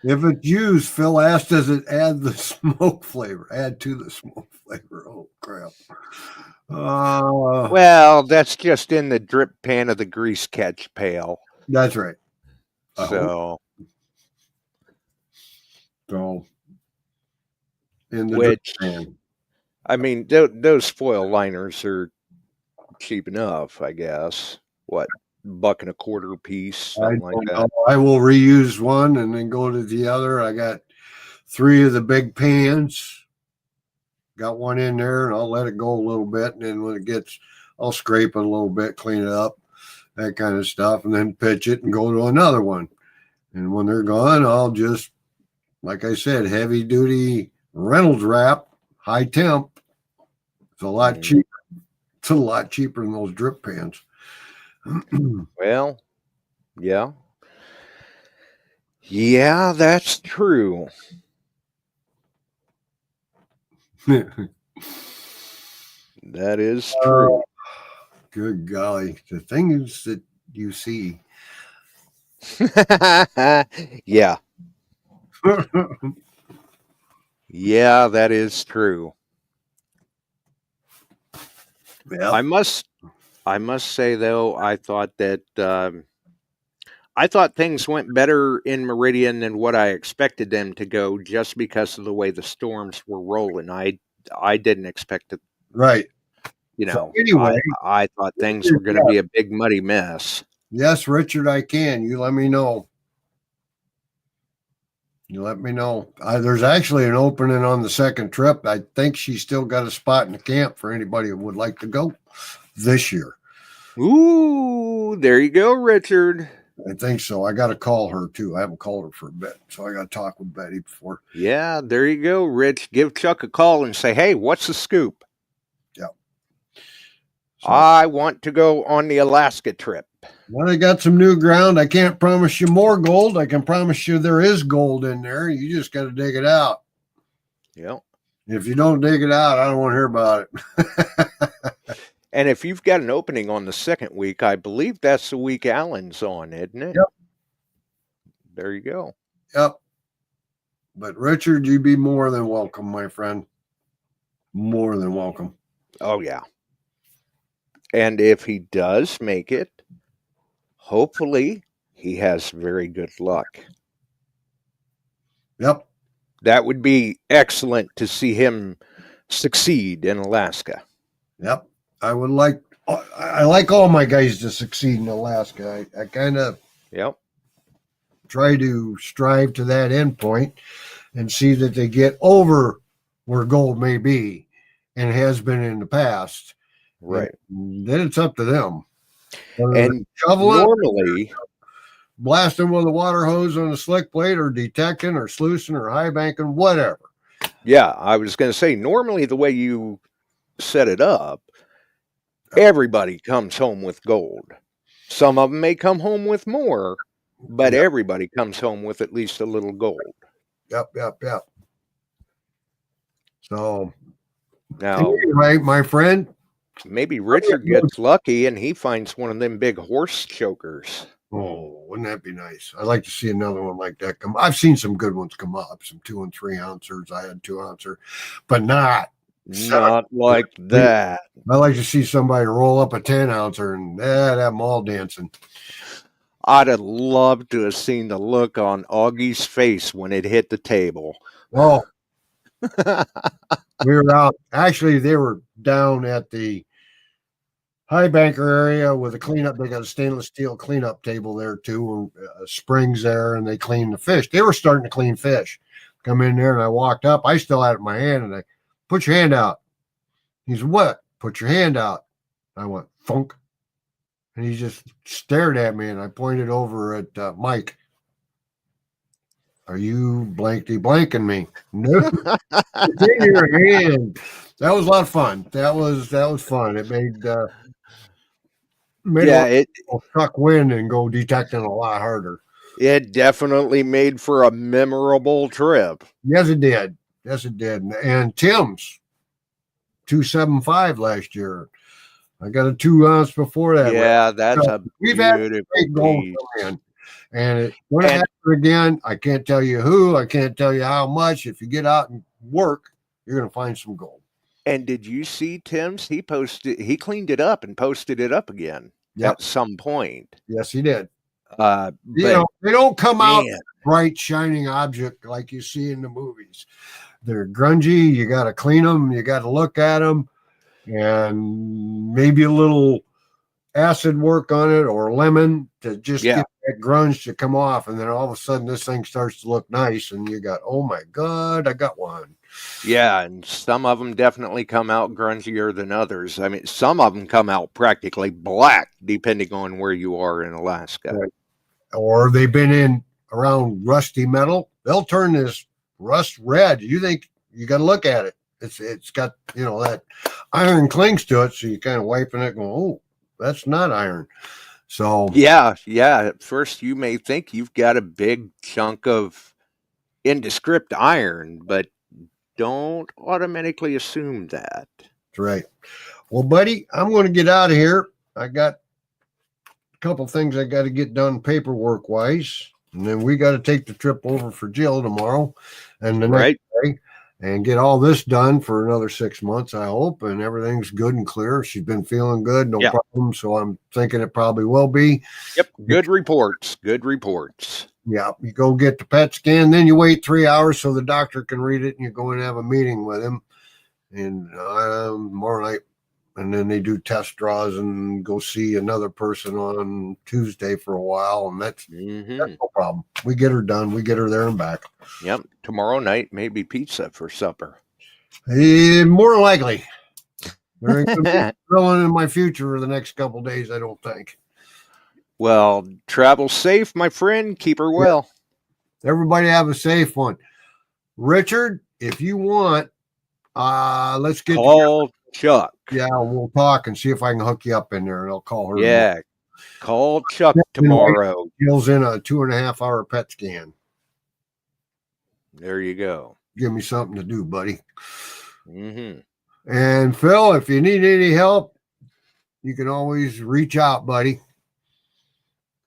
If it's used, Phil asked, does it add the smoke flavor? Add to the smoke flavor. Oh, crap. Well, that's just in the drip pan of the grease catch pail. That's right. So in the which, drip pan. I mean, those foil liners are cheap enough, I guess. What, $1.25 piece, something like that. I will reuse one and then go to the other. I got 3 of the big pans. Got one in there and I'll let it go a little bit. And then when it gets, I'll scrape it a little bit, clean it up, that kind of stuff, and then pitch it and go to another one. And when they're gone, I'll just, like I said, heavy duty Reynolds wrap, high temp. It's a lot cheaper. It's a lot cheaper than those drip pans. Well, yeah. Yeah, that's true. That is true. Good golly. The things that you see. Yeah. Yeah, that is true. Yeah. I must say though, I thought things went better in Meridian than what I expected them to go, just because of the way the storms were rolling. I didn't expect it. Right. So anyway, I thought things were going to be a big muddy mess. Yes, Richard, I can. You let me know. You let me know. There's actually an opening on the second trip. I think she's still got a spot in the camp for anybody who would like to go this year. Ooh, there you go, Richard. I think so. I got to call her too. I haven't called her for a bit, so I got to talk with Betty before. Yeah, there you go, Rich. Give Chuck a call and say, hey, what's the scoop? Yeah. So, I want to go on the Alaska trip. well, I got some new ground. I can't promise you more gold. I can promise you there is gold in there. You just got to dig it out. Yeah. If you don't dig it out, I don't want to hear about it. And if you've got an opening on the second week, I believe that's the week Alan's on, isn't it? Yep. There you go. Yep. But Richard, you'd be more than welcome, my friend. More than welcome. Oh, yeah. And if he does make it, hopefully he has very good luck. Yep. That would be excellent to see him succeed in Alaska. Yep. I like all my guys to succeed in Alaska. I kind of try to strive to that end point and see that they get over where gold may be and has been in the past. Right. And then it's up to them. And shoveling, normally, blasting with a water hose on a slick plate, or detecting, or sluicing, or high banking, whatever. Yeah, I was going to say, normally the way you set it up, everybody comes home with gold. Some of them may come home with more, but everybody comes home with at least a little gold. Yep. So, now, anyway, my friend, maybe Richard gets lucky and he finds one of them big horse chokers. Oh, wouldn't that be nice? I'd like to see another one like that come. I've seen some good ones come up, some 2 and 3 ounces. I had 2 ouncer, but not like that. I like to see somebody roll up a 10 ouncer and have them all dancing. I'd have loved to have seen the look on Augie's face when it hit the table. Oh, we were out. Actually, they were down at the High Banker area with a cleanup. They got a stainless steel cleanup table there too, springs there, and they clean the fish. They were starting to clean fish. Come in there, and I walked up. I still had it in my hand, and I put your hand out. He said, "What? Put your hand out." I went funk, and he just stared at me, and I pointed over at Mike. Are you blankety blanking me? No, it's in your hand. That was a lot of fun. That was fun. It made it suck wind and go detecting a lot harder. It definitely made for a memorable trip. Yes, it did. And Tim's 275 last year. I got a 2 ounce before that. Yeah, that's a we've had beautiful gold come in. And it's going to happen again. I can't tell you who. I can't tell you how much. If you get out and work, you're going to find some gold. And did you see Tim's? He cleaned it up and posted it up again at some point. Yes, he did. They don't come out bright, shining object like you see in the movies. They're grungy. You got to clean them. You got to look at them, and maybe a little acid work on it or lemon to just get that grunge to come off. And then all of a sudden this thing starts to look nice, and you got, oh my God, I got one. Yeah, and some of them definitely come out grungier than others. I mean, some of them come out practically black, depending on where you are in Alaska. Right. Or they've been in around rusty metal. They'll turn this rust red. You think you got to look at it. It's got, that iron clings to it. So you kind of wiping it going, oh, that's not iron. So yeah. At first you may think you've got a big chunk of indescript iron, but don't automatically assume that. That's right. Well, buddy, I'm going to get out of here. I got a couple things I got to get done paperwork wise, and then we got to take the trip over for Jill tomorrow and the next day and get all this done for another 6 months, I hope, and everything's good and clear. She's been feeling good, no problem. So I'm thinking it probably will be. Yep. Good reports. Yeah, you go get the PET scan, then you wait 3 hours so the doctor can read it, and you go and have a meeting with him. And tomorrow night, and then they do test draws and go see another person on Tuesday for a while, and that's no problem. We get her done. We get her there and back. Yep. Tomorrow night, maybe pizza for supper. More likely. There ain't gonna be grilling in my future for the next couple of days, I don't think. Well, travel safe, my friend. Keep her well. Everybody have a safe one. Richard, if you want, let's get Call Chuck. together. Yeah, we'll talk and see if I can hook you up in there, and I'll call her. Yeah, call Chuck tomorrow. Deals in a 2.5 hour PET scan. There you go. Give me something to do, buddy. Mm-hmm. And Phil, if you need any help, you can always reach out, buddy.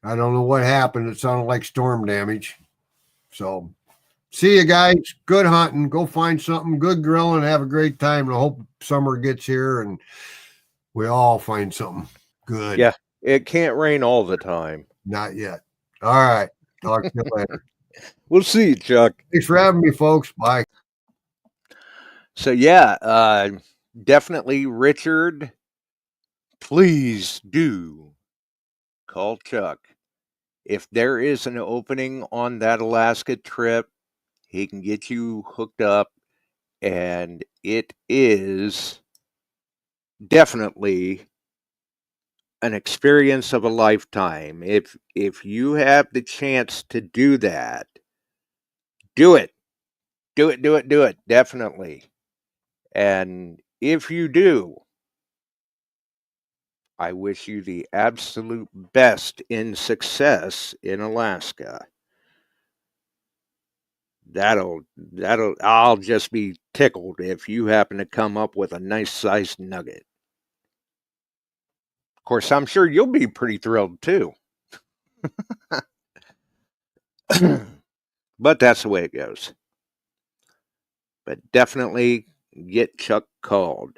I don't know what happened. It sounded like storm damage. So see you guys. Good hunting. Go find something. Good grilling. Have a great time. And I hope summer gets here and we all find something good. Yeah, it can't rain all the time. Not yet. All right. Talk to you later. We'll see you, Chuck. Thanks for having me, folks. Bye. So yeah, definitely, Richard, please do call Chuck. If there is an opening on that Alaska trip, he can get you hooked up, and it is definitely an experience of a lifetime. If you have the chance to do that, do it. Do it. Definitely. And if you do, I wish you the absolute best in success in Alaska. I'll just be tickled if you happen to come up with a nice sized nugget. Of course, I'm sure you'll be pretty thrilled too. But that's the way it goes. But definitely get Chuck called.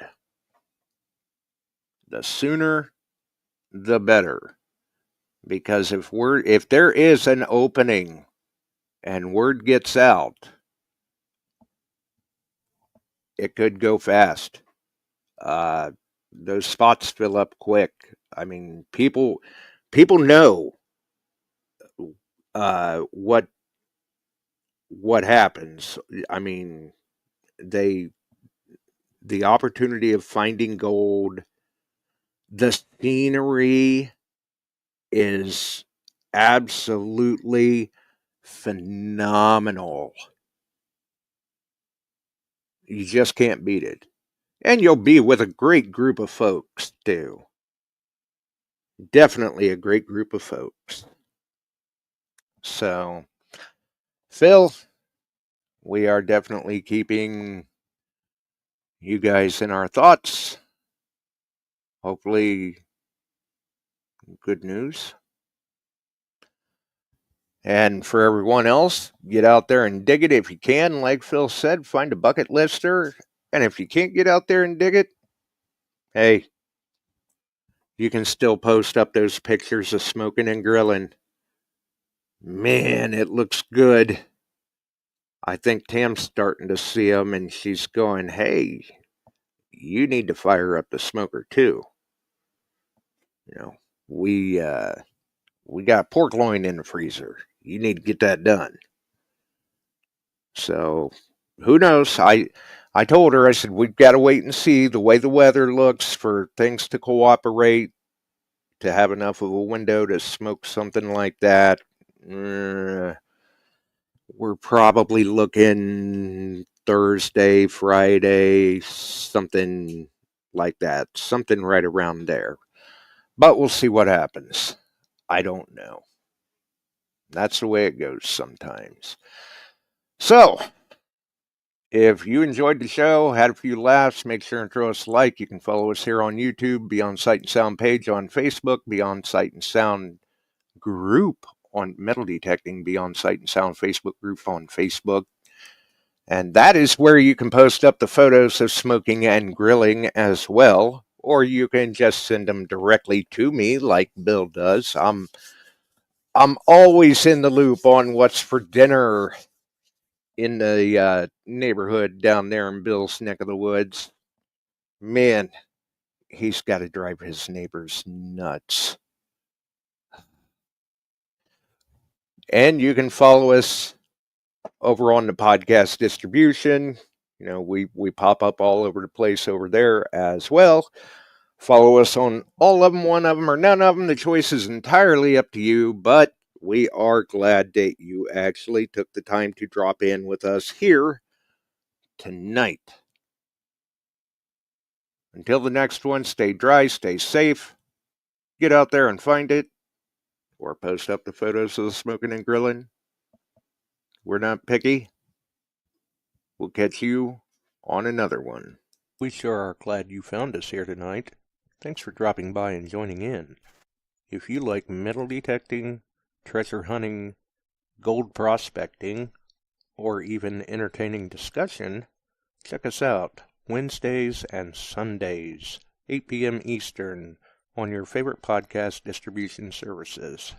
The sooner, the better. Because if there is an opening and word gets out, it could go fast. Those spots fill up quick. I mean, people know what happens. I mean, the opportunity of finding gold, the scenery is absolutely phenomenal. You just can't beat it. And you'll be with a great group of folks, too. Definitely a great group of folks. So, Phil, we are definitely keeping you guys in our thoughts. Hopefully, good news. And for everyone else, get out there and dig it if you can. Like Phil said, find a bucket lister. And if you can't get out there and dig it, hey, you can still post up those pictures of smoking and grilling. Man, it looks good. I think Tam's starting to see them, and she's going, hey, you need to fire up the smoker too. You know, we got pork loin in the freezer. You need to get that done. So, who knows? I told her, I said, we've got to wait and see the way the weather looks for things to cooperate, to have enough of a window to smoke something like that. We're probably looking Thursday, Friday, something like that. Something right around there. But we'll see what happens. I don't know. That's the way it goes sometimes. So, if you enjoyed the show, had a few laughs, make sure and throw us a like. You can follow us here on YouTube, Beyond Sight and Sound page on Facebook, Beyond Sight and Sound group on Metal Detecting, Beyond Sight and Sound Facebook group on Facebook. And that is where you can post up the photos of smoking and grilling as well. Or you can just send them directly to me like Bill does. I'm always in the loop on what's for dinner in the neighborhood down there in Bill's neck of the woods. Man, he's got to drive his neighbors nuts. And you can follow us over on the podcast distribution. You know, we pop up all over the place over there as well. Follow us on all of them, one of them, or none of them. The choice is entirely up to you, but we are glad that you actually took the time to drop in with us here tonight. Until the next one, stay dry, stay safe, get out there and find it, or post up the photos of the smoking and grilling. We're not picky. We'll catch you on another one. We sure are glad you found us here tonight. Thanks for dropping by and joining in. If you like metal detecting, treasure hunting, gold prospecting, or even entertaining discussion, check us out Wednesdays and Sundays, 8 p.m. Eastern, on your favorite podcast distribution services.